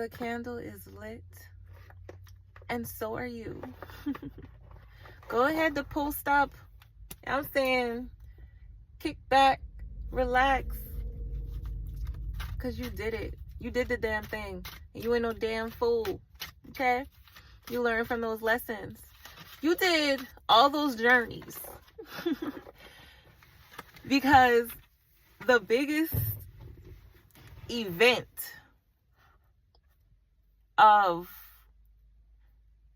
The candle is lit, and so are you. Go ahead to post up. I'm saying, kick back, relax, because you did it. You did the damn thing. And you ain't no damn fool. Okay? You learn from those lessons. You did all those journeys. Because the biggest event of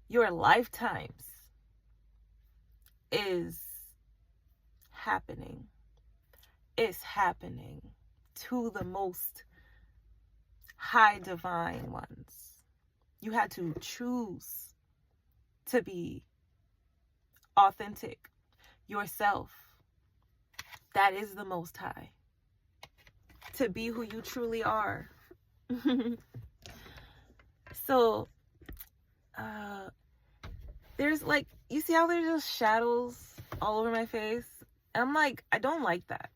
your lifetimes is happening. It's happening to the most high divine ones. You had to choose to be authentic, yourself. That is the most high. To be who you truly are. So, there's like, you see how there's just shadows all over my face? And I'm like, I don't like that.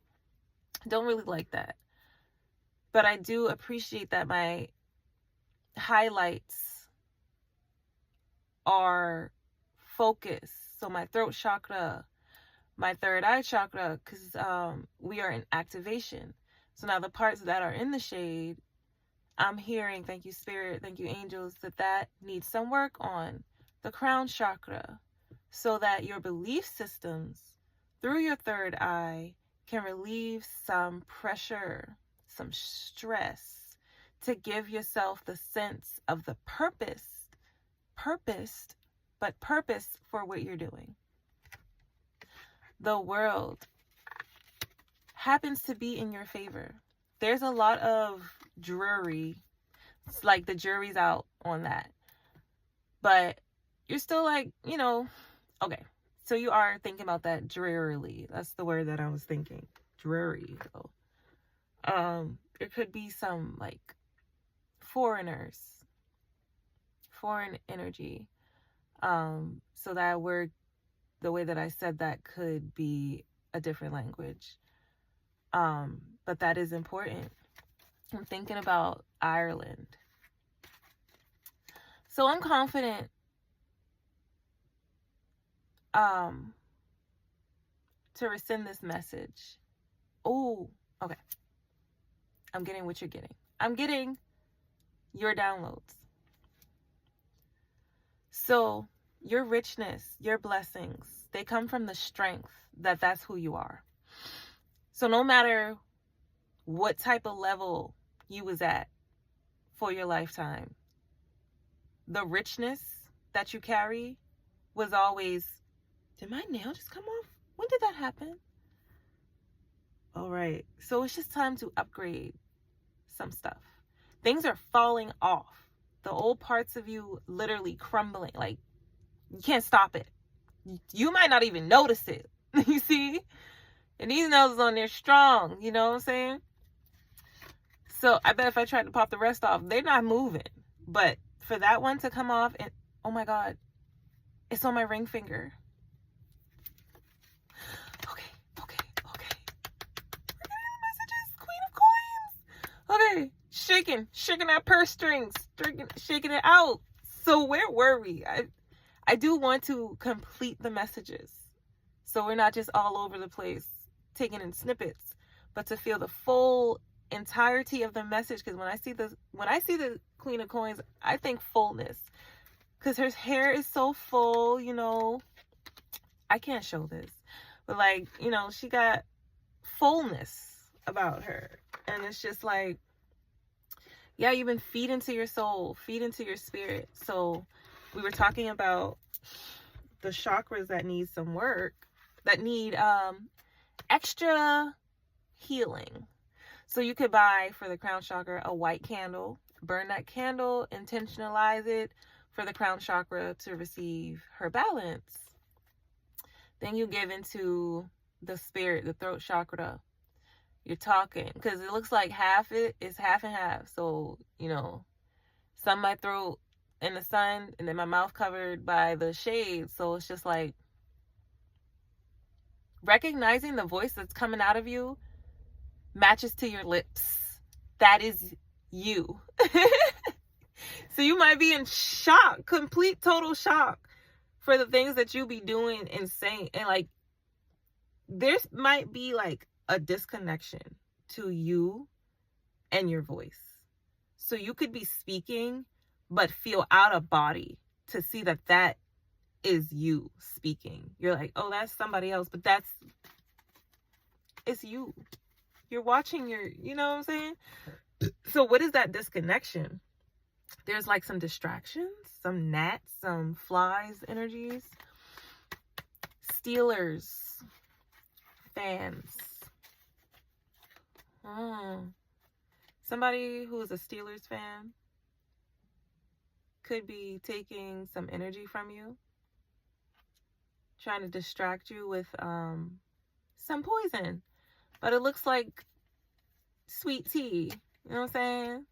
I don't really like that. But I do appreciate that my highlights are focused. So my throat chakra, my third eye chakra, because we are in activation. So now the parts that are in the shade, I'm hearing, thank you spirit, thank you angels, that needs some work on the crown chakra, so that your belief systems through your third eye can relieve some pressure, some stress, to give yourself the sense of the purpose for what you're doing. The world happens to be in your favor. There's a lot of dreary. It's like the jury's out on that. But you're still like, okay. So you are thinking about that drearily. That's the word that I was thinking. Dreary. So, there could be some like foreign energy. So that word, the way that I said that could be a different language. But that is important. I'm thinking about Ireland. So I'm confident to rescind this message. Oh, okay. I'm getting what you're getting. I'm getting your downloads. So your richness, your blessings, they come from the strength that's who you are. So no matter what type of level you was at for your lifetime, the richness that you carry was always, did my nail just come off? When did that happen? All right. So it's just time to upgrade some stuff. Things are falling off. The old parts of you literally crumbling. Like, you can't stop it. You might not even notice it. You see? And these nails on there strong. You know what I'm saying? So I bet if I tried to pop the rest off, they're not moving. But for that one to come off, and oh my God, it's on my ring finger. Okay. We're getting the messages, Queen of Coins. Okay, shaking that purse strings, shaking it out. So where were we? I do want to complete the messages, so we're not just all over the place taking in snippets, but to feel the full entirety of the message. Because when I see the Queen of Coins, I think fullness, because her hair is so full. I can't show this, but she got fullness about her, and it's just like, yeah, you've been feed into your soul, feed into your spirit. So we were talking about the chakras that need some work, that need extra healing. So you could buy for the crown chakra a white candle, burn that candle, intentionalize it for the crown chakra to receive her balance. Then you give into the spirit, the throat chakra. You're talking, because it looks like half it is half and half. So, some of my throat in the sun, and then my mouth covered by the shade. So it's just like recognizing the voice that's coming out of you matches to your lips. That is you. So you might be in shock, complete total shock for the things that you be doing and saying. And like, there might be like a disconnection to you and your voice. So you could be speaking, but feel out of body to see that that is you speaking. You're like, oh, that's somebody else, but it's you. You're watching you know what I'm saying? So what is that disconnection? There's like some distractions, some gnats, some flies energies, Steelers fans. Somebody who is a Steelers fan could be taking some energy from you, trying to distract you with some poison. But it looks like sweet tea. You know what I'm saying?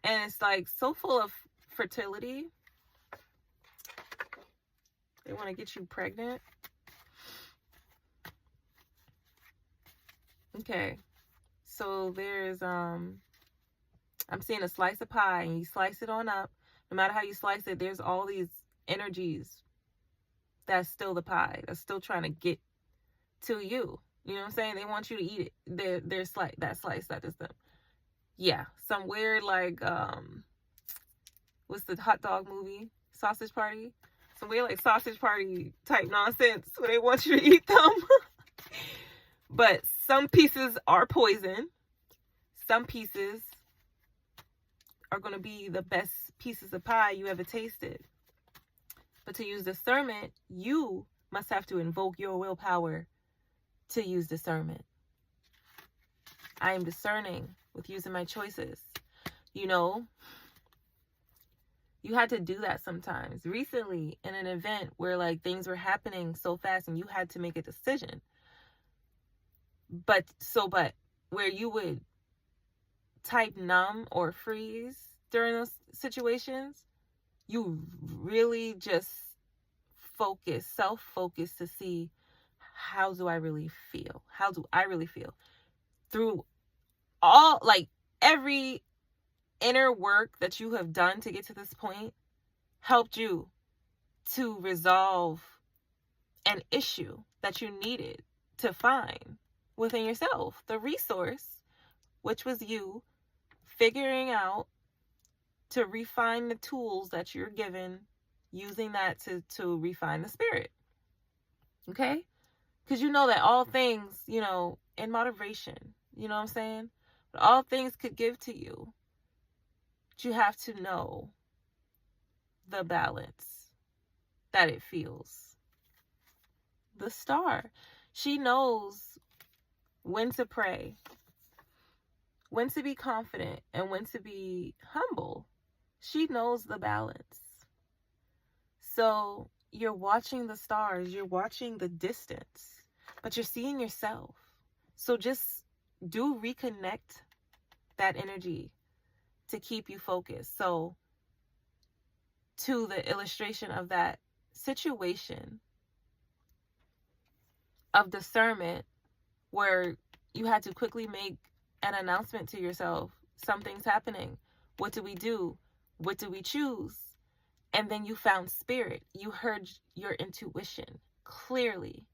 And it's like so full of fertility. They want to get you pregnant. Okay. So there's I'm seeing a slice of pie, and you slice it on up. No matter how you slice it, there's all these energies that's still the pie, that's still trying to get to you. You know what I'm saying? They want you to eat it. Their slice, that is them. Yeah, some weird like what's the hot dog movie? Sausage Party? Some weird like sausage party type nonsense where they want you to eat them. But some pieces are poison. Some pieces are going to be the best pieces of pie you ever tasted. But to use discernment, you must have to invoke your willpower to use discernment. I am discerning with using my choices. You know, you had to do that sometimes. Recently, in an event where like things were happening so fast and you had to make a decision. But where you would type numb or freeze during those situations, you really just self-focus to see, how do I really feel? How do I really feel? Through all, like, every inner work that you have done to get to this point helped you to resolve an issue that you needed to find within yourself. The resource, which was you figuring out to refine the tools that you're given, using that to refine the spirit. Okay? Because you know that all things, you know, in moderation, you know what I'm saying? But all things could give to you. But you have to know the balance that it feels. The star, she knows when to pray, when to be confident, and when to be humble. She knows the balance. So you're watching the stars, you're watching the distance, but you're seeing yourself. So just do reconnect that energy to keep you focused. So to the illustration of that situation of discernment, where you had to quickly make an announcement to yourself, something's happening. What do we do? What do we choose? And then you found spirit. You heard your intuition clearly.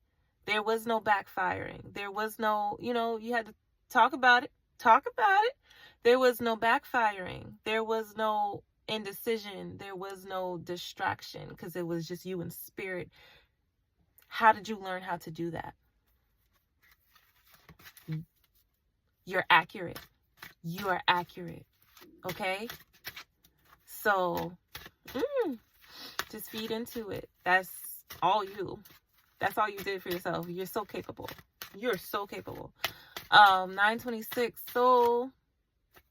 There was no backfiring. There was no, you know, you had to talk about it. There was no backfiring. There was no indecision. There was no distraction, because it was just you and spirit. How did you learn how to do that? You're accurate. You are accurate. Okay? So, just feed into it. That's all you. That's all you did for yourself. You're so capable. You're so capable. 9/26, soul.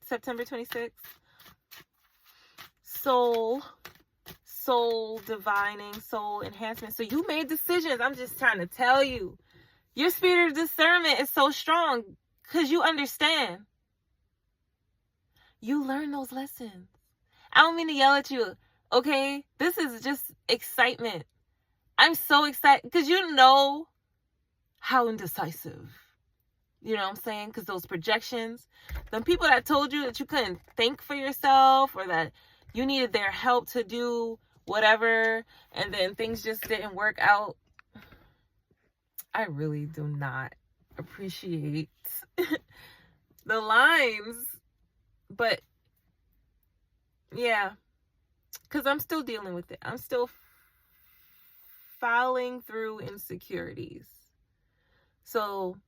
September 26th. Soul divining, soul enhancement. So you made decisions. I'm just trying to tell you. Your spirit of discernment is so strong because you understand. You learn those lessons. I don't mean to yell at you, okay? This is just excitement. I'm so excited because you know how indecisive You know what I'm saying? Because those projections, the people that told you that you couldn't think for yourself or that you needed their help to do whatever, and then things just didn't work out. I really do not appreciate the lines. But yeah, because I'm still dealing with it. I'm still filing through insecurities. So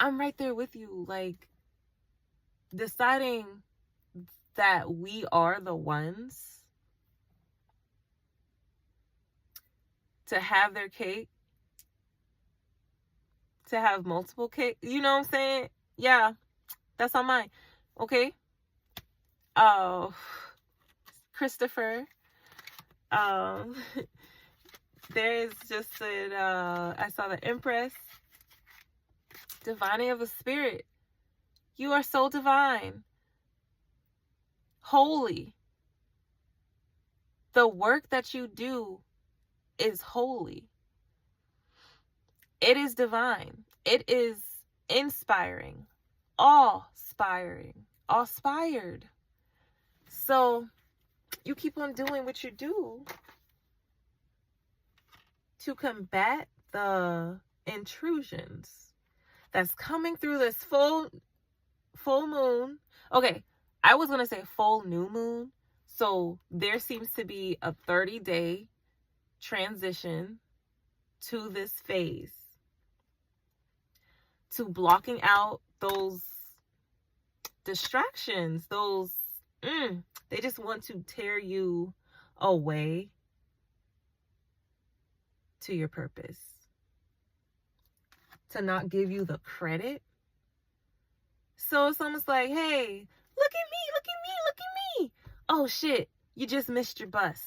I'm right there with you, like deciding that we are the ones to have their cake, to have multiple cake. You know what I'm saying? Yeah, that's on mine. Okay. Oh, Christopher. There's just I saw the Empress. Divining of the Spirit. You are so divine. Holy. The work that you do is holy. It is divine. It is inspiring. Awe-inspiring. Awe-inspired. So you keep on doing what you do to combat the intrusions that's coming through this full moon. Okay, I was going to say full new moon. So there seems to be a 30-day transition to this phase, to blocking out those distractions, those they just want to tear you away to your purpose, to not give you the credit. So it's almost like, hey, look at me, look at me, look at me. Oh shit, you just missed your bus.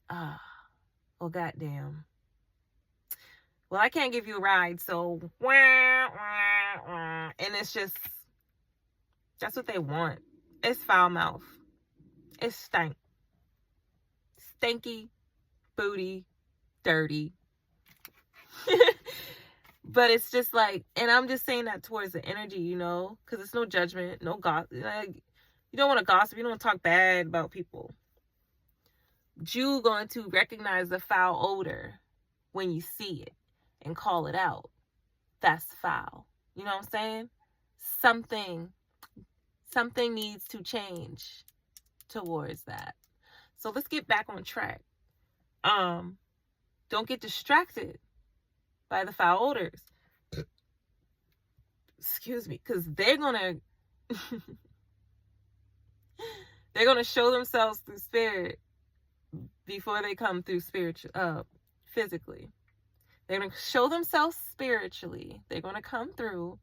Oh goddamn. Well, I can't give you a ride, so and it's just, that's what they want. It's foul mouth. It's stank. Stanky, booty, dirty. But it's just like, and I'm just saying that towards the energy, you know, because it's no judgment, no gossip. Like, you don't want to gossip. You don't want to talk bad about people. But you going to recognize the foul odor when you see it and call it out. That's foul. You know what I'm saying? Something needs to change towards that. So let's get back on track. Don't get distracted by the foul odors. Excuse me, because they're gonna show themselves through spirit before they come through physically. They're gonna show themselves spiritually. They're gonna come through.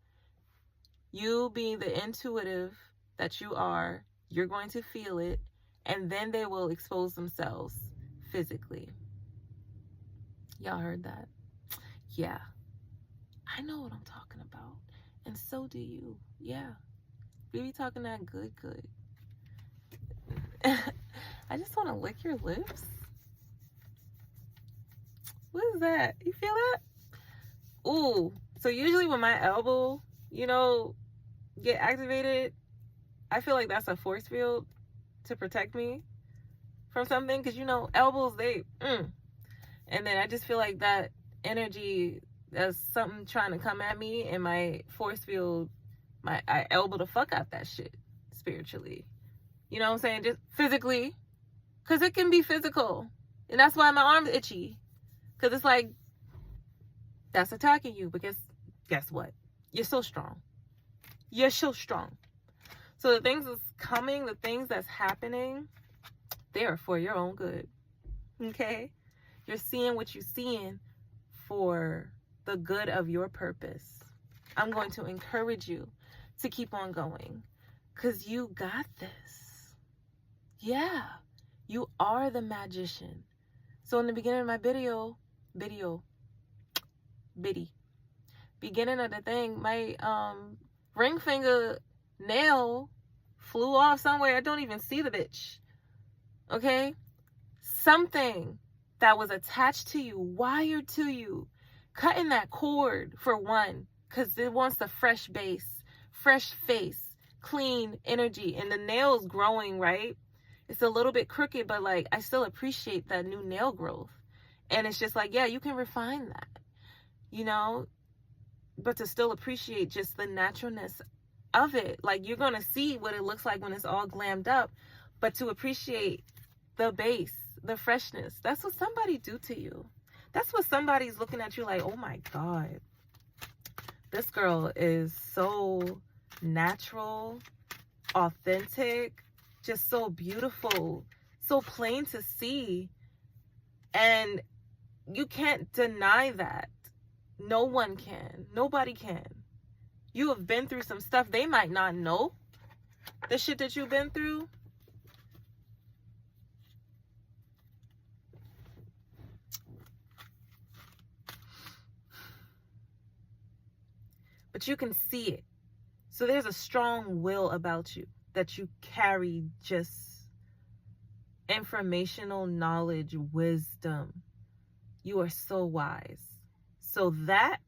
You being the intuitive that you are, you're going to feel it, and then they will expose themselves physically. Y'all heard that? Yeah. I know what I'm talking about. And so do you. Yeah. We be talking that good. I just want to lick your lips. What is that? You feel that? Ooh. So usually when my elbow, you know, get activated, I feel like that's a force field to protect me from something. Because, you know, elbows, and then I just feel like that energy, there's something trying to come at me, and my force field, I elbow the fuck out that shit spiritually. You know what I'm saying? Just physically. Because it can be physical. And that's why my arm's itchy. Because it's like, that's attacking you. Because guess what? You're so strong. You're so strong. So the things that's coming, the things that's happening, they are for your own good. Okay? You're seeing what you're seeing for the good of your purpose. I'm going to encourage you to keep on going. Because you got this. Yeah. You are the magician. So in the beginning of my beginning of the thing, my ring finger nail flew off somewhere. I don't even see the bitch. Okay? Something that was attached to you, wired to you, cutting that cord, for one, because it wants the fresh base, fresh face, clean energy. And the nails growing, right? It's a little bit crooked, but like I still appreciate that new nail growth. And it's just like, yeah, you can refine that, you know, but to still appreciate just the naturalness of it. Like, you're going to see what it looks like when it's all glammed up, but to appreciate the base, the freshness, that's what somebody do to you. That's what somebody's looking at you like, oh my God, this girl is so natural, authentic, just so beautiful, so plain to see. And you can't deny that. No one can. Nobody can. You have been through some stuff. They might not know the shit that you've been through. But you can see it. So there's a strong will about you that you carry, just informational knowledge, wisdom. You are so wise. So that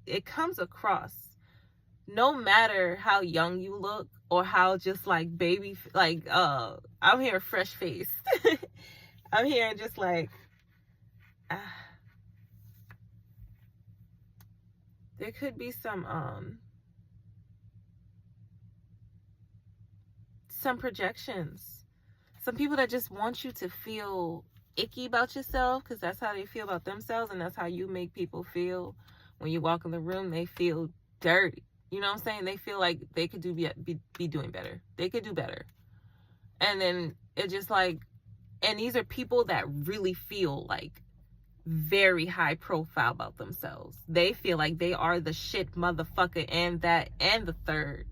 it comes across, no matter how young you look or how just like baby, like I'm here fresh faced. I'm here just like there could be some projections, some people that just want you to feel icky about yourself because that's how they feel about themselves, and that's how you make people feel when you walk in the room. They feel dirty, you know what I'm saying? They feel like they could be doing better, they could do better. And then it just like, and these are people that really feel like very high profile about themselves. They feel like they are the shit motherfucker and that and the third,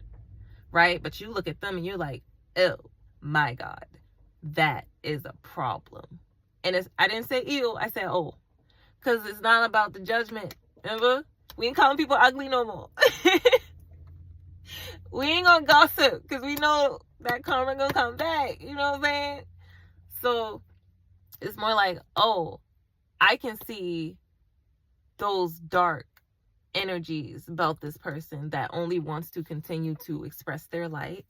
right? But you look at them and you're like, oh my God, that is a problem. And I didn't say ew, I said oh. Because it's not about the judgment. Remember? We ain't calling people ugly no more. We ain't gonna gossip because we know that karma gonna come back. You know what I'm saying? So it's more like, oh, I can see those dark energies about this person that only wants to continue to express their light,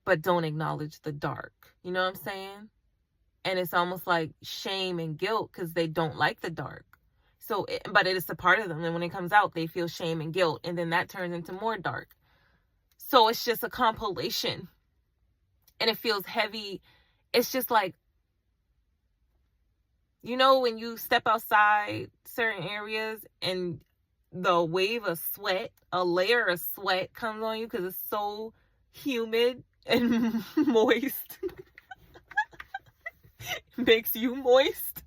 but don't acknowledge the dark. You know what I'm saying? And it's almost like shame and guilt because they don't like the dark. So, but it is a part of them. And when it comes out, they feel shame and guilt. And then that turns into more dark. So it's just a compilation. And it feels heavy. It's just like, you know, when you step outside certain areas and the wave of sweat, a layer of sweat comes on you because it's so humid and moist. Makes you moist.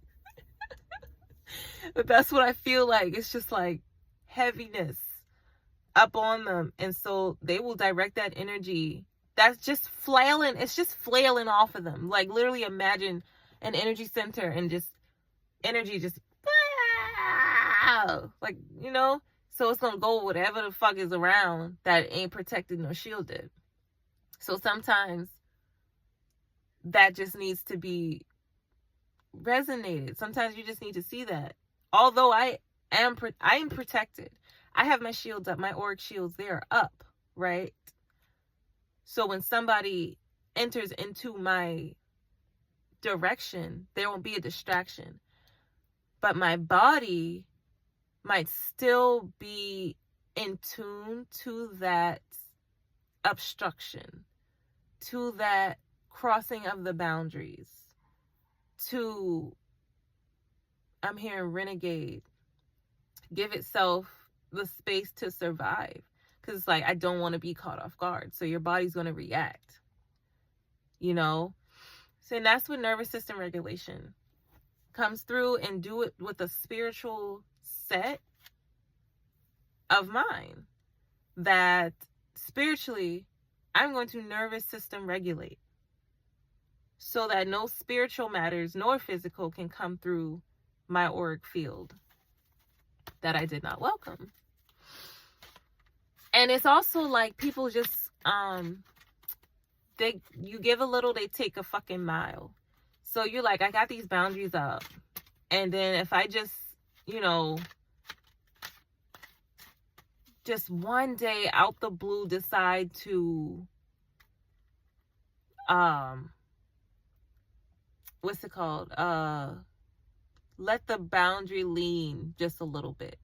But that's what I feel like. It's just like heaviness up on them. And so they will direct that energy. That's just flailing. It's just flailing off of them. Like literally imagine an energy center and just energy just like, you know, so it's gonna go whatever the fuck is around that ain't protected nor shielded. So sometimes that just needs to be resonated. Sometimes you just need to see that. Although I am protected, I have my shields up, my auric shields, they are up, right? So when somebody enters into my direction, there won't be a distraction. But my body might still be in tune to that obstruction, to that crossing of the boundaries, to, I'm hearing renegade, give itself the space to survive. Because it's like, I don't want to be caught off guard. So your body's going to react, you know? So and that's what nervous system regulation comes through, and do it with a spiritual set of mind. That spiritually, I'm going to nervous system regulate so that no spiritual matters nor physical can come through my auric field that I did not welcome. And it's also like people just, you give a little, they take a fucking mile. So you're like, I got these boundaries up. And then if I just, you know, just one day out the blue decide to what's it called? Let the boundary lean just a little bit.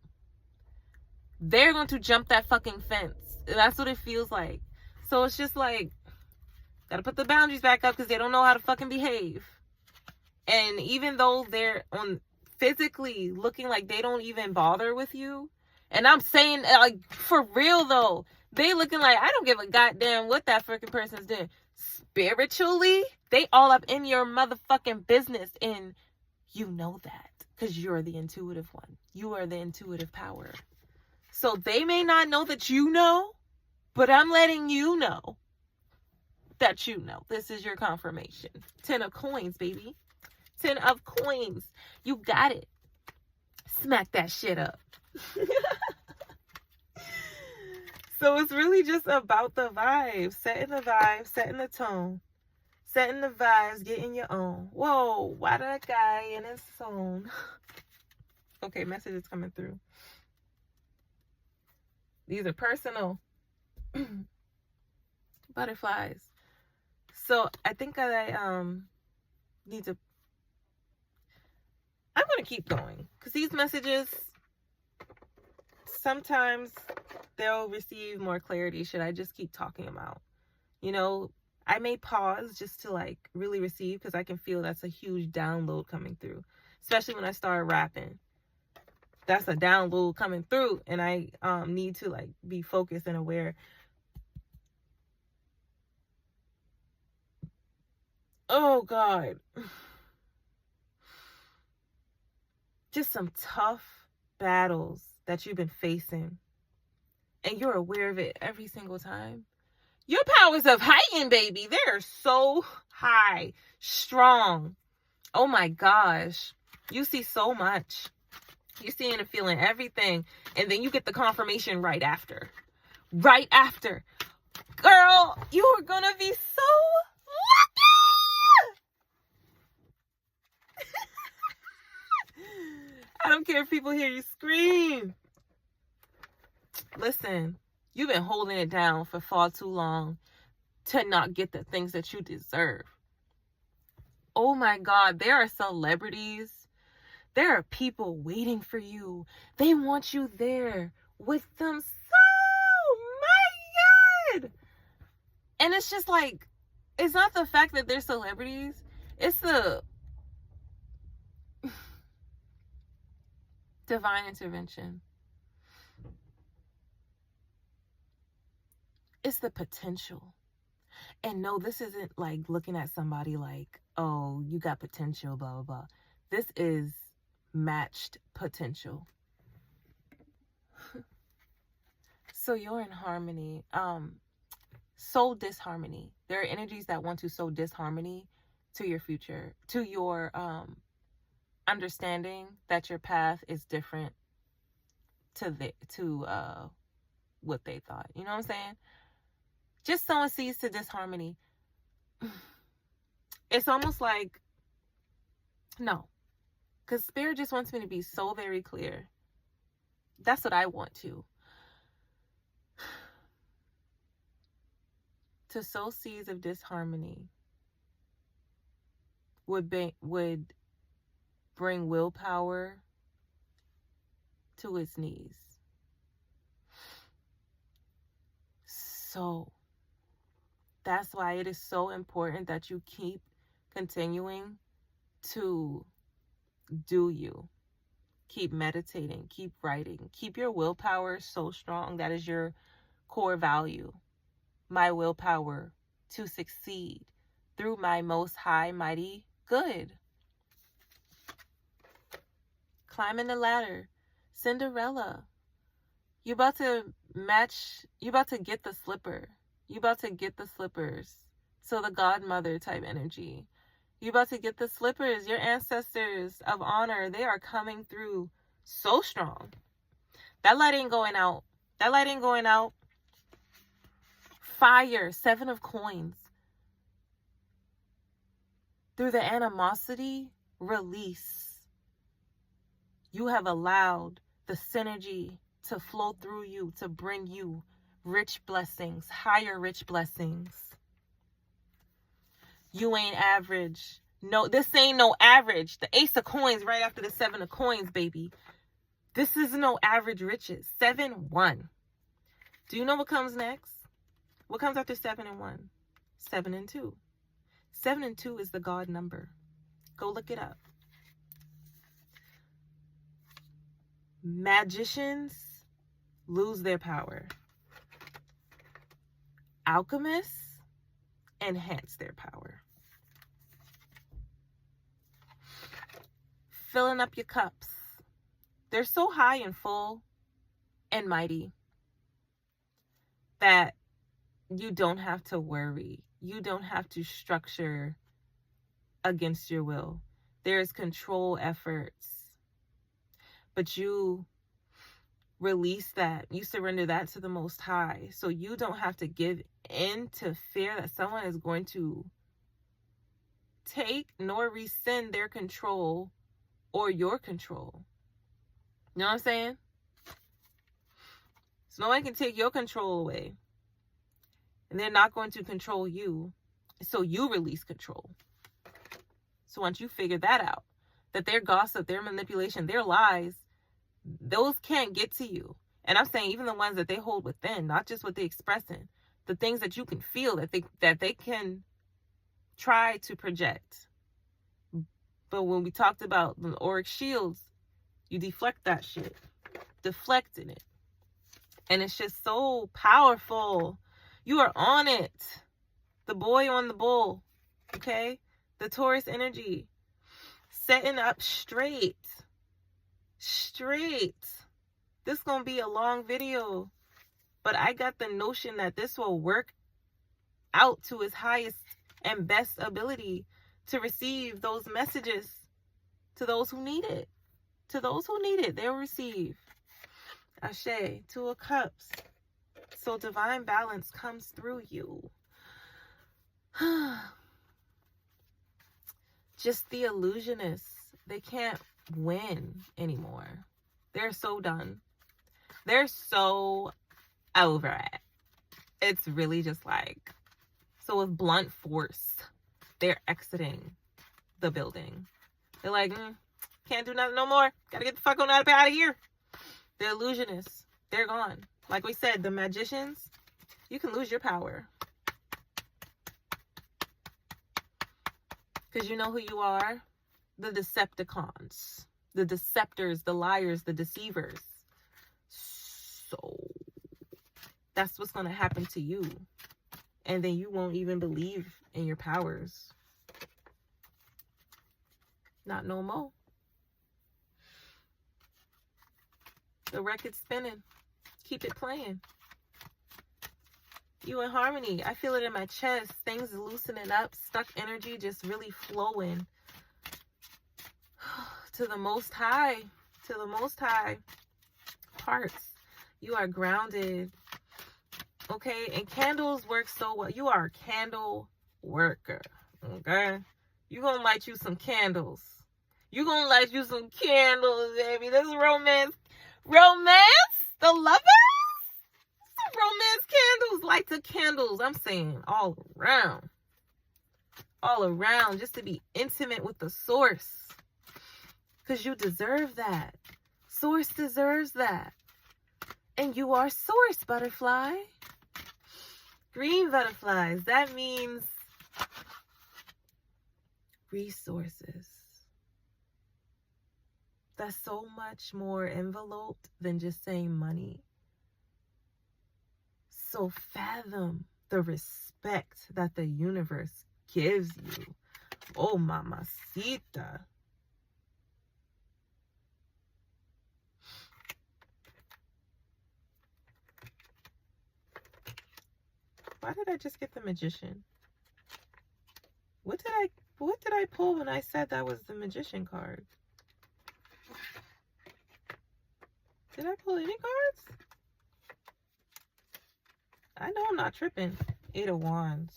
They're going to jump that fucking fence. That's what it feels like. So it's just like, gotta put the boundaries back up because they don't know how to fucking behave. And even though they're on physically looking like they don't even bother with you, and I'm saying, like, for real though, they looking like, I don't give a goddamn what that freaking person's doing. Spiritually, they all up in your motherfucking business, and you know that because you're the intuitive one. You are the intuitive power. So they may not know that you know, but I'm letting you know that you know. This is your confirmation. 10 of coins, baby. 10 of coins. You got it. Smack that shit up. So it's really just about the vibes. Setting the vibes, setting the tone. Setting the vibes, getting your own. Whoa, why that guy in his zone? Okay, messages coming through. These are personal. Butterflies. So I think I need to, I'm going to keep going because these messages, sometimes they'll receive more clarity should I just keep talking them out. You know, I may pause just to like really receive because I can feel that's a huge download coming through, especially when I start rapping. That's a download coming through, and I need to like be focused and aware. Oh God. Just some tough battles that you've been facing, and you're aware of it every single time. Your powers of heightened, baby. They're so high, strong. Oh my gosh. You see so much. You're seeing and feeling everything. And then you get the confirmation right after. Right after. Girl, you are going to be so lucky. I don't care if people hear you scream. Listen, you've been holding it down for far too long to not get the things that you deserve. Oh my God, there are celebrities. There are people waiting for you. They want you there with them. So, my God. And it's just like, it's not the fact that they're celebrities. It's the divine intervention. It's the potential. And no, this isn't like looking at somebody like, oh, you got potential, blah, blah, blah. This is matched potential. So you're in harmony. Soul disharmony. There are energies that want to sow disharmony to your future, to your understanding that your path is different to what they thought. You know what I'm saying? Just sowing seeds to disharmony. It's almost like, no. Because Spirit just wants me to be so very clear. That's what I want to. To sow seeds of disharmony would bring willpower to its knees. So that's why it is so important that you keep continuing to do you. Keep meditating, keep writing, keep your willpower so strong. That is your core value. My willpower to succeed through my most high, mighty good. Climbing the ladder. Cinderella. You about to get the slipper. You about to get the slippers. So the godmother type energy. You about to get the slippers. Your ancestors of honor, they are coming through so strong. That light ain't going out. That light ain't going out. Fire, 7 of coins. Through the animosity, release. You have allowed the synergy to flow through you, to bring you rich blessings, higher rich blessings. You ain't average. No, this ain't no average. The Ace of Coins right after the Seven of Coins, baby. This is no average riches. 7-1. Do you know what comes next? What comes after 7 and 1? 7 and 2. 7 and 2 is the God number. Go look it up. Magicians lose their power. Alchemists enhance their power. Filling up your cups. They're so high and full and mighty that you don't have to worry. You don't have to structure against your will. There's control efforts. But you release that. You surrender that to the Most High. So you don't have to give in to fear that someone is going to take nor rescind their control or your control. You know what I'm saying? So no one can take your control away. And they're not going to control you. So you release control. So once you figure that out, that their gossip, their manipulation, their lies, those can't get to you. And I'm saying even the ones that they hold within, not just what they expressing, the things that you can feel that they can try to project. But when we talked about the auric shields, you deflect that shit. Deflecting it. And it's just so powerful. You are on it. The boy on the bull. Okay? The Taurus energy. Setting up straight. Straight. This gonna be a long video. But I got the notion that this will work out to its highest and best ability to receive those messages to those who need it. To those who need it, they'll receive. Ashe, 2 of Cups. So divine balance comes through you. Just the illusionists. They can't win anymore. They're so done. They're so over it. It's really just like, so with blunt force, they're exiting the building. They're like, can't do nothing no more. Gotta get the fuck on out of here. The illusionists, they're gone. Like we said, the magicians, you can lose your power. Because you know who you are? The Decepticons. The deceptors, the liars, the deceivers. So that's what's going to happen to you. And then you won't even believe in your powers. Not no more. The record's spinning. Keep it playing. You in harmony. I feel it in my chest. Things loosening up. Stuck energy just really flowing. To the Most High. To the Most High. Parts. You are grounded. Okay? And candles work so well. You are a candle worker. Okay? You gonna light you some candles. You gonna light you some candles, baby. This is romance. Romance? The lovers? Some romance candles. Light the candles. I'm saying all around. All around. Just to be intimate with the source. Because you deserve that. Source deserves that. And you are source, butterfly. Green butterflies. That means resources. That's so much more enveloped than just saying money. So fathom the respect that the universe gives you. Oh, mamacita. Why did I just get the Magician? What did I pull when I said that was the Magician card? Did I pull any cards? I know I'm not tripping. 8 of Wands.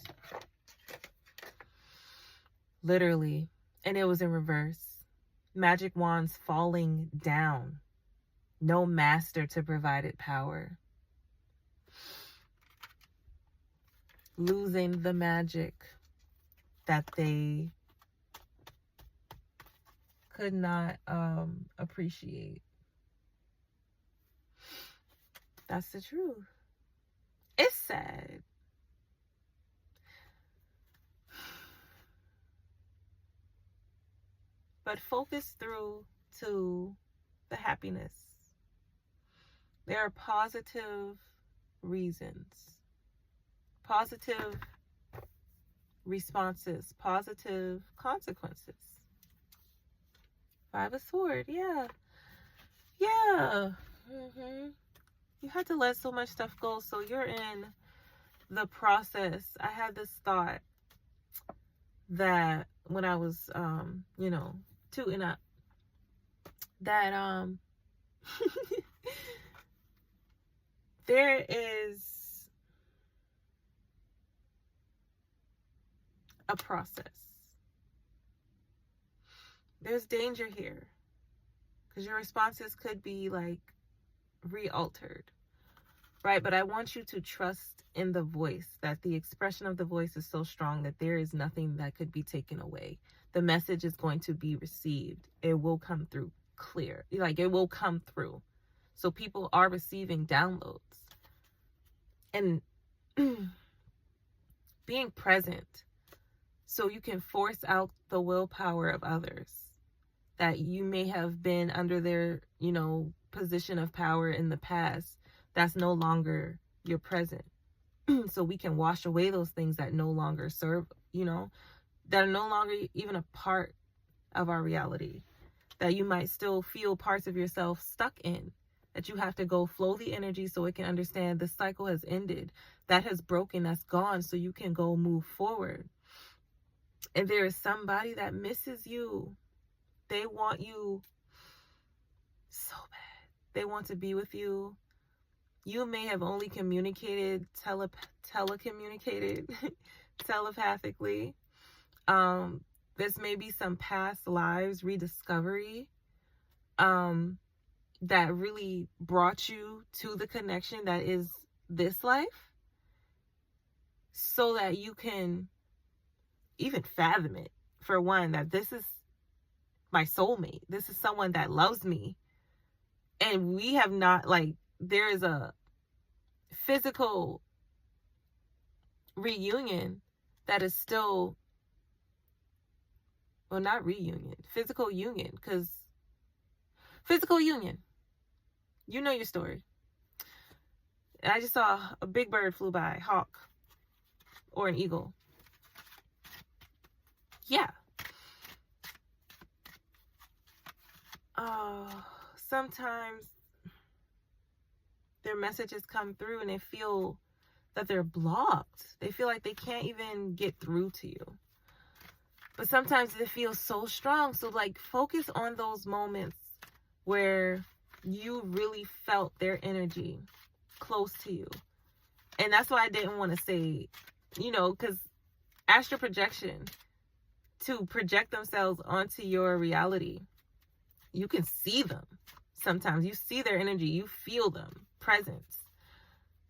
Literally. And it was in reverse. Magic wands falling down. no master to provide it power, losing the magic that they could not appreciate. That's the truth. It's sad. But focus through to the happiness. There are positive reasons, positive responses, positive consequences. Five of Swords, yeah. Yeah. You had to let so much stuff go, so you're in the process. I had this thought that when I was, tooting up, that there is a process. There's danger here because your responses could be like re-altered, right? But I want you to trust in the voice, that the expression of the voice is so strong that there is nothing that could be taken away. The message is going to be received. It will come through clear. Like, it will come through. So people are receiving downloads. And being present so you can force out the willpower of others that you may have been under their, position of power in the past. That's no longer your present. So we can wash away those things that no longer serve, that are no longer even a part of our reality, that you might still feel parts of yourself stuck in, that you have to go flow the energy so it can understand the cycle has ended, that has broken, that's gone, so you can go move forward. And there is somebody that misses you. They want you so bad. They want to be with you. You may have only communicated, telecommunicated telepathically. This may be some past lives rediscovery that really brought you to the connection that is this life, so that you can even fathom it. For one, that this is my soulmate. This is someone that loves me. And we have not, there is a physical reunion that is still, well, not reunion, physical union, because physical union, you know your story. And I just saw a big bird flew by, hawk or an eagle. Yeah. Sometimes their messages come through and they feel that they're blocked. They feel like they can't even get through to you. But sometimes it feels so strong. So focus on those moments where you really felt their energy close to you. And that's why I didn't want to say, because astral projection, to project themselves onto your reality, you can see them. Sometimes you see their energy, you feel them, presence.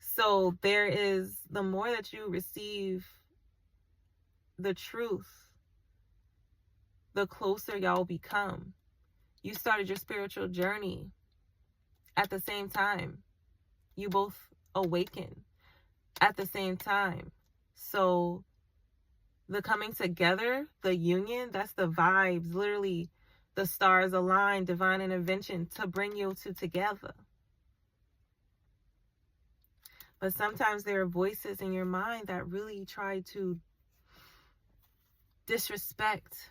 So there is, the more that you receive the truth, the closer y'all become. You started your spiritual journey at the same time. You both awaken at the same time. So the coming together, the union, that's the vibes. Literally, the stars align, divine intervention to bring you two together. But sometimes there are voices in your mind that really try to disrespect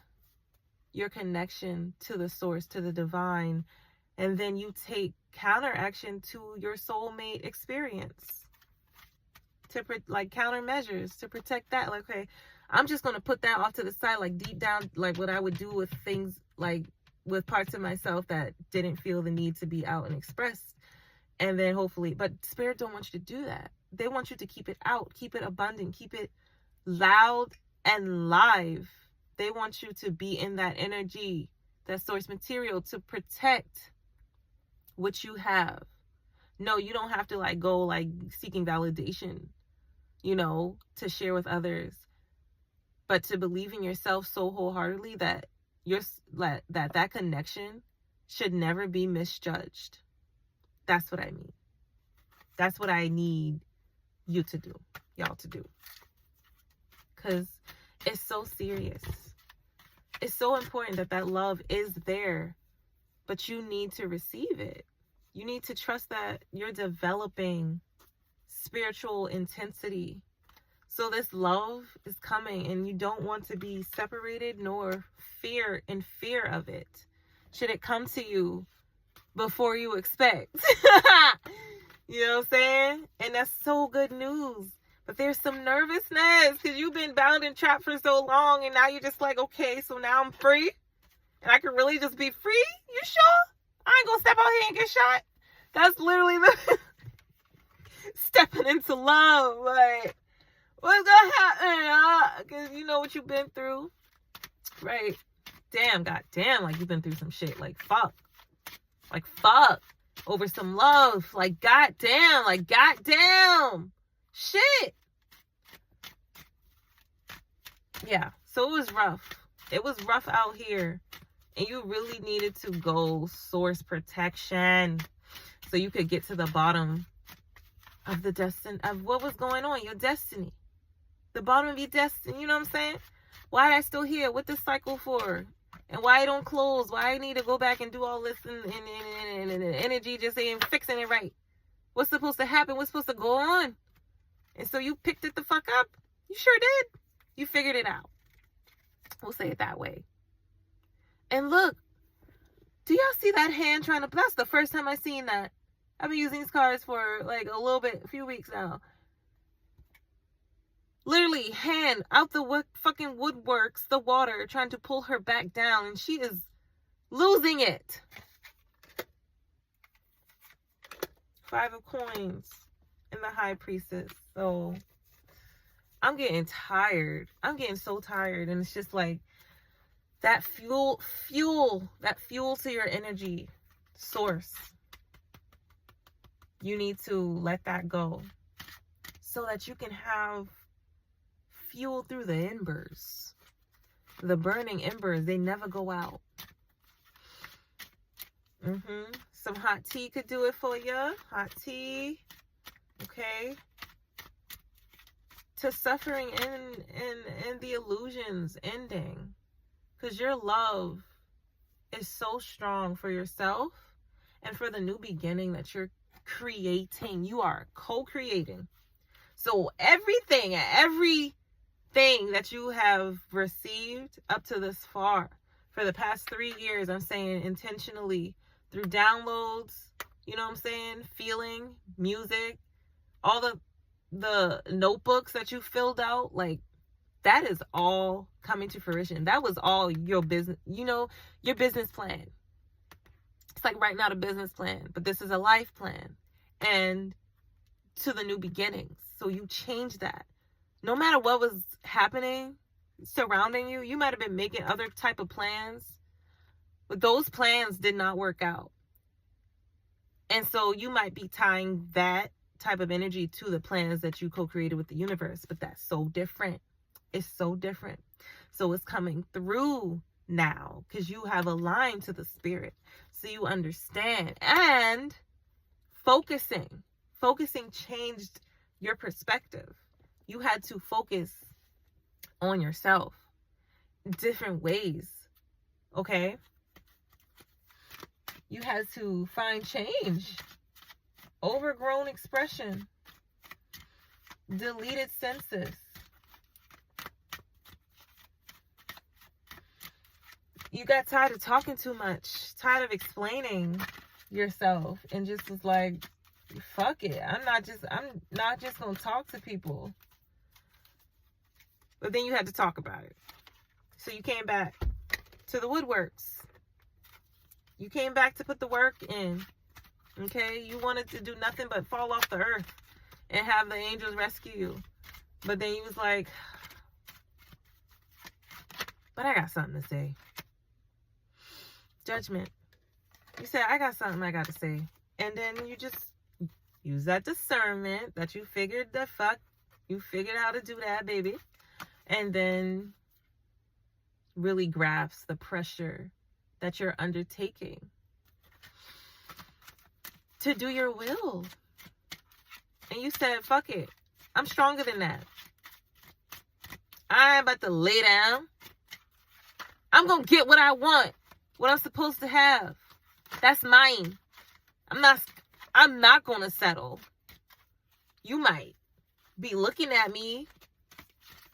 your connection to the source, to the divine. And then you take counteraction to your soulmate experience. To countermeasures to protect that. Okay, I'm just going to put that off to the side, deep down, what I would do with things, with parts of myself that didn't feel the need to be out and expressed. And then hopefully, but Spirit don't want you to do that. They want you to keep it out, keep it abundant, keep it loud and live. They want you to be in that energy, that source material, to protect what you have. No, you don't have to like go like seeking validation, you know, to share with others, but to believe in yourself so wholeheartedly that that connection should never be misjudged. That's what I mean. That's what I need you to do, y'all to do. Because it's so serious. It's so important that that love is there, but you need to receive it. You need to trust that you're developing spiritual intensity. So this love is coming and you don't want to be separated nor in fear of it. Should it come to you before you expect? You know what I'm saying? And that's so good news. But there's some nervousness because you've been bound and trapped for so long, and now you're just like, okay, so now I'm free and I can really just be free? You sure? I ain't gonna step out here and get shot. That's literally the stepping into love. Like, what's gonna happen? Because you know what you've been through, right? Damn, goddamn, like you've been through some shit. Like fuck, over some love. Like goddamn, shit. Yeah, so it was rough. It was rough out here, and you really needed to go source protection so you could get to the bottom of of what was going on, your destiny. The bottom of your destiny, you know what I'm saying? Why I still here? What this cycle for? And why it don't close? Why I need to go back and do all this and energy just ain't fixing it right? What's supposed to happen? What's supposed to go on? And so you picked it the fuck up? You sure did. You figured it out. We'll say it that way. And look, do y'all see that hand trying to... That's the first time I've seen that. I've been using these cards for like a few weeks now. Literally, hand out the fucking woodworks, the water, trying to pull her back down. And she is losing it. 5 of Coins and the High Priestess. So, I'm getting tired. I'm getting so tired. And it's just like, that fuel to your energy source. You need to let that go. So that you can have fuel through the embers. The burning embers, they never go out. Some hot tea could do it for you. Hot tea. Okay. To suffering and the illusions ending. Because your love is so strong for yourself and for the new beginning that you're creating. You are co-creating. So everything that you have received up to this far for the past 3 years, I'm saying intentionally through downloads, you know what I'm saying? Feeling, music, all the notebooks that you filled out, like that is all coming to fruition. That was all your business, you know, your business plan. It's like writing out a business plan, but this is a life plan and to the new beginnings. So you change that. No matter what was happening surrounding you, you might have been making other type of plans, but those plans did not work out. And so you might be tying that type of energy to the plans that you co-created with the universe, but that's so different. It's so different. So it's coming through now because you have aligned to the spirit. So you understand, and focusing changed your perspective. You had to focus on yourself different ways. Okay? You had to find change. Overgrown expression. Deleted senses. You got tired of talking too much. Tired of explaining yourself. And just was like, fuck it. I'm not just going to talk to people. But then you had to talk about it. So you came back to the woodworks. You came back to put the work in. Okay? You wanted to do nothing but fall off the earth and have the angels rescue you. But then you was like, but I got something to say. Judgment. You say, I got something I got to say. And then you just use that discernment that you figured you figured how to do that, baby. And then really grasp the pressure that you're undertaking to do your will. And you said, fuck it. I'm stronger than that. I ain't about to lay down. I'm going to get what I want. What I'm supposed to have. That's mine. I'm not going to settle. You might be looking at me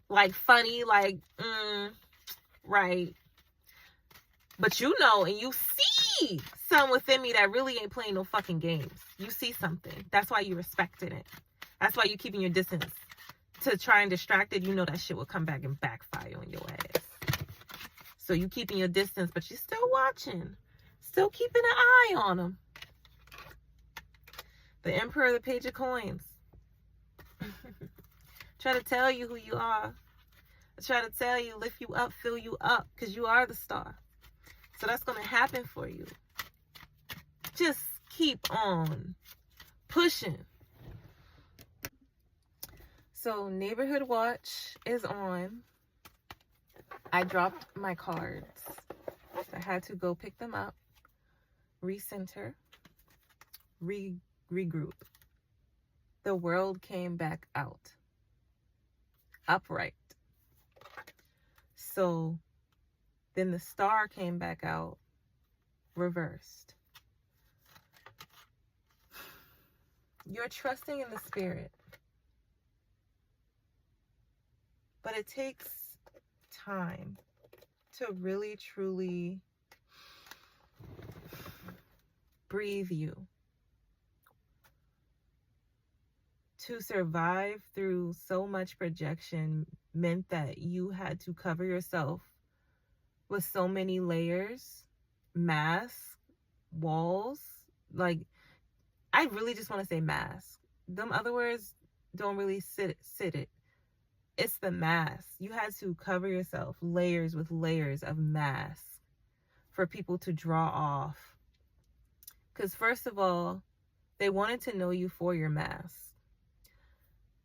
like funny, like, right. But you know, and you see something within me that really ain't playing no fucking games. You see something. That's why you respected it. That's why you keeping your distance. To try and distract it, you know that shit will come back and backfire on your ass. So you keeping your distance, but you're still watching. Still keeping an eye on them. The Emperor of the Page of Coins. Try to tell you who you are. I try to tell you, lift you up, fill you up, because you are the star. So that's going to happen for you. Just keep on pushing. So Neighborhood Watch is on. I dropped my cards. So I had to go pick them up, recenter, regroup. The world came back out. Upright. So then the star came back out, reversed. You're trusting in the spirit. But it takes time to really, truly breathe you. To survive through so much projection meant that you had to cover yourself with so many layers, masks, walls. Like, I really just want to say mask. Them other words don't really sit it. It's the mask. You had to cover yourself layers with layers of mask for people to draw off. Because first of all, they wanted to know you for your mask.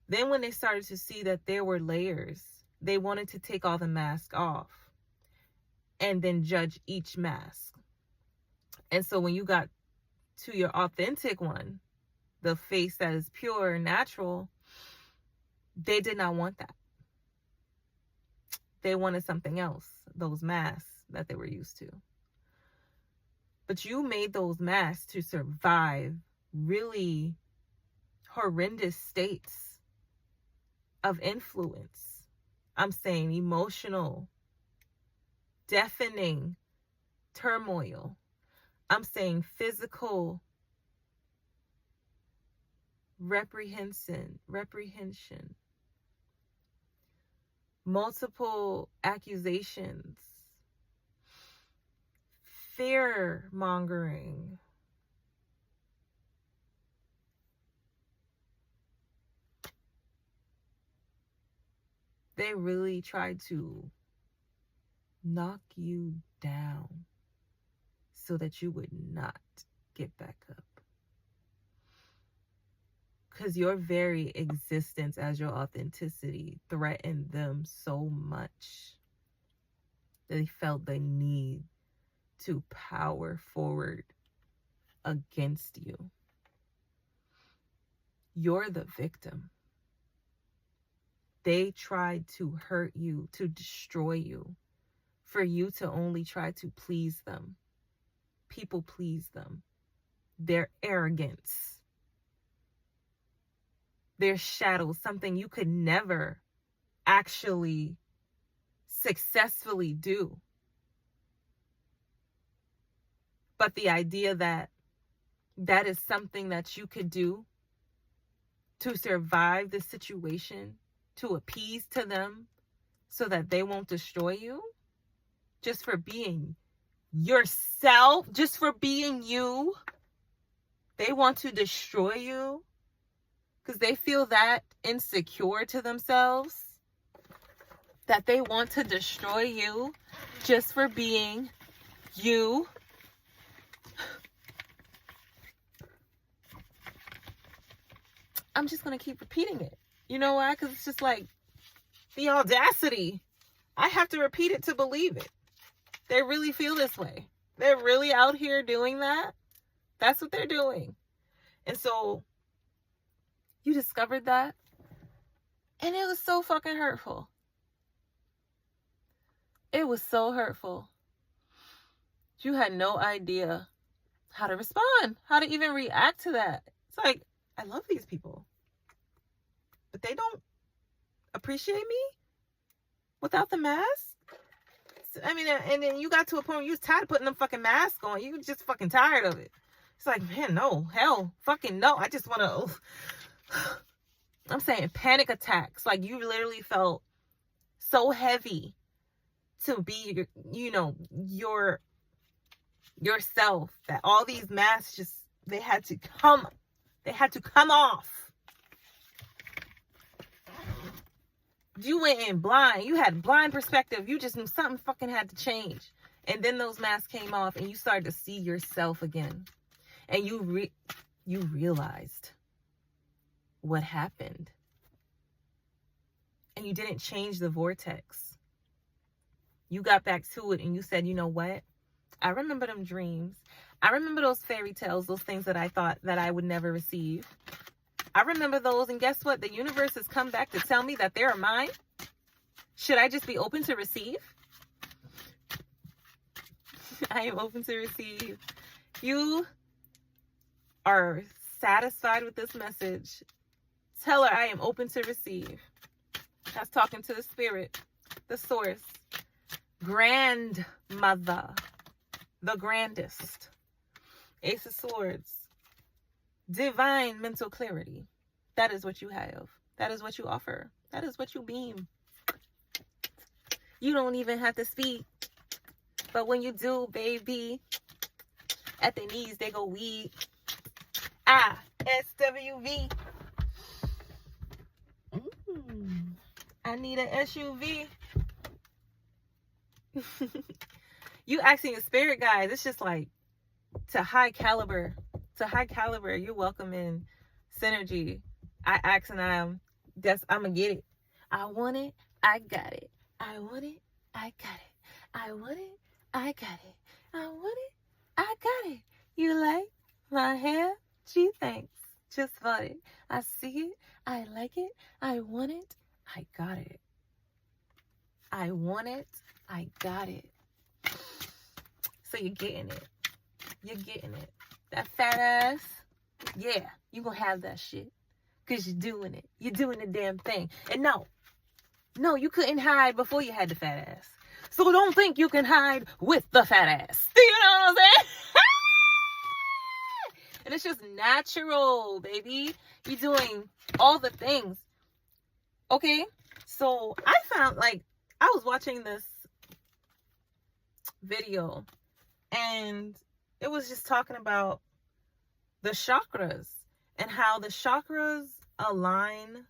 Then when they started to see that there were layers, they wanted to take all the mask off and then judge each mask. And so when you got to your authentic one, the face that is pure and natural, they did not want that. They wanted something else, those masks that they were used to. But you made those masks to survive really horrendous states of influence. I'm saying emotional, deafening turmoil. I'm saying physical reprehension, multiple accusations, fear mongering. They really tried to knock you down so that you would not get back up. Because your very existence as your authenticity threatened them so much. They felt the need to power forward against you. You're the victim. They tried to hurt you, to destroy you, for you to only try to please them. People please them. Their arrogance. Their shadow, something you could never actually successfully do. But the idea that that is something that you could do to survive the situation, to appease to them so that they won't destroy you, just for being yourself, just for being you. They want to destroy you because they feel that insecure to themselves that they want to destroy you just for being you. I'm just going to keep repeating it. You know why? Because it's just like the audacity. I have to repeat it to believe it. They really feel this way. They're really out here doing that. That's what they're doing. And so you discovered that. And it was so fucking hurtful. It was so hurtful. You had no idea how to respond, how to even react to that. It's like, I love these people, but they don't appreciate me without the mask. I mean, and then you got to a point where you was tired of putting them fucking masks on. You just fucking tired of it. It's like, man, no, hell, fucking no. I just want to, I'm saying panic attacks. Like you literally felt so heavy to be, you know, yourself, that all these masks just, they had to come off. You went in blind. You had blind perspective. You just knew something fucking had to change. And then those masks came off and you started to see yourself again. And you realized what happened. And you didn't change the vortex. You got back to it and you said, you know what? I remember them dreams. I remember those fairy tales, those things that I thought that I would never receive. I remember those, and guess what? The universe has come back to tell me that they are mine. Should I just be open to receive? I am open to receive. You are satisfied with this message. Tell her I am open to receive. That's talking to the spirit, the source, grandmother, the grandest, Ace of Swords, divine mental clarity. That is what you have. That is what you offer. That is what you beam. You don't even have to speak. But when you do, baby, at the knees, they go weak. SWV. I need an SUV. You asking a spirit guide. It's just like to high caliber. You're welcome in synergy. I ask and I'm gonna get it. I want it. I got it. I want it. I got it. I want it. I got it. I want it. I got it. You like my hair? Gee, thanks. Just bought it. I see it. I like it. I want it. I got it. I want it. I got it. So you're getting it. You're getting it. That fat ass, yeah, you gonna have that shit. Because you're doing it. You're doing the damn thing. And no, you couldn't hide before you had the fat ass. So don't think you can hide with the fat ass. Do you know what I'm saying? And it's just natural, baby. You're doing all the things. Okay? So I found, like, I was watching this video and it was just talking about the chakras and how the chakras align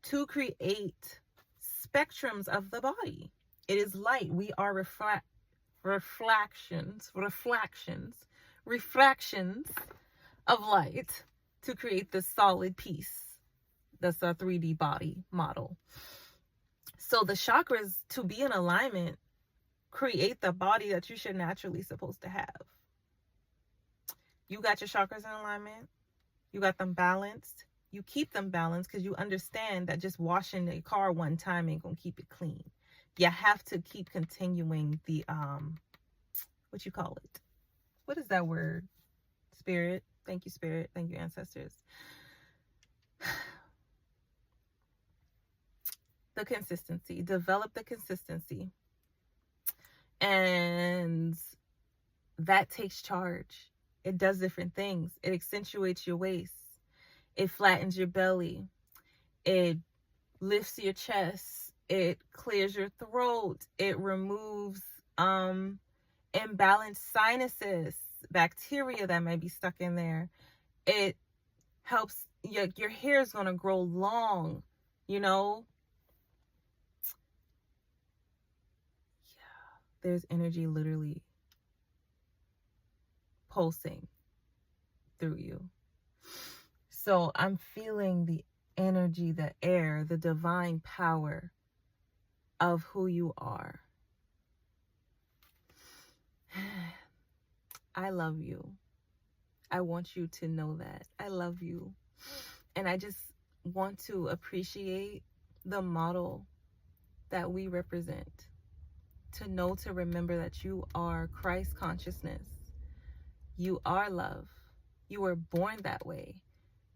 to create spectrums of the body. It is light. We are refractions of light to create this solid piece. That's a 3D body model. So the chakras, to be in alignment, create the body that you should naturally supposed to have. You got your chakras in alignment. You got them balanced. You keep them balanced because you understand that just washing a car one time ain't gonna keep it clean. You have to keep continuing the what you call it? What is that word? Spirit. Thank you, spirit. Thank you, ancestors. The consistency. Develop the consistency. And that takes charge. It does different things. It accentuates your waist. It flattens your belly. It lifts your chest. It clears your throat. It removes imbalanced sinuses, bacteria that might be stuck in there. It helps, your hair is going to grow long, you know. Yeah, there's energy literally pulsing through you. So I'm feeling the energy, the air, the divine power of who you are. I love you. I want you to know that. I love you. And I just want to appreciate the model that we represent. To know, to remember that you are Christ consciousness. You are love. You were born that way.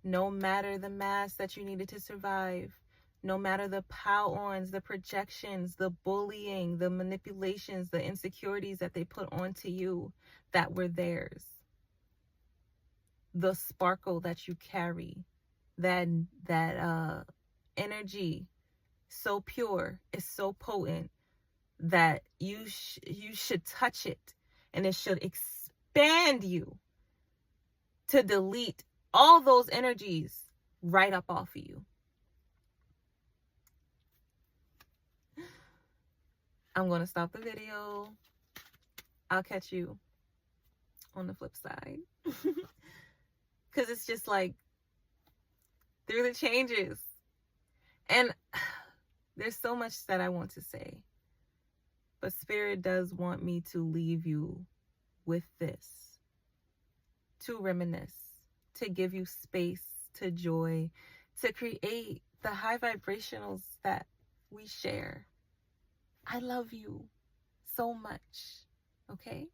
No matter the mask that you needed to survive, no matter the pow-ons, the projections, the bullying, the manipulations, the insecurities that they put onto you that were theirs. The sparkle that you carry, that energy, so pure, is so potent that you should touch it, and it should expand you to delete all those energies right up off of you. I'm going to stop the video. I'll catch you on the flip side. Because it's just like, through the changes. And there's so much that I want to say. But Spirit does want me to leave you with this. To reminisce. To give you space, to joy, to create the high vibrationals that we share. I love you so much. Okay?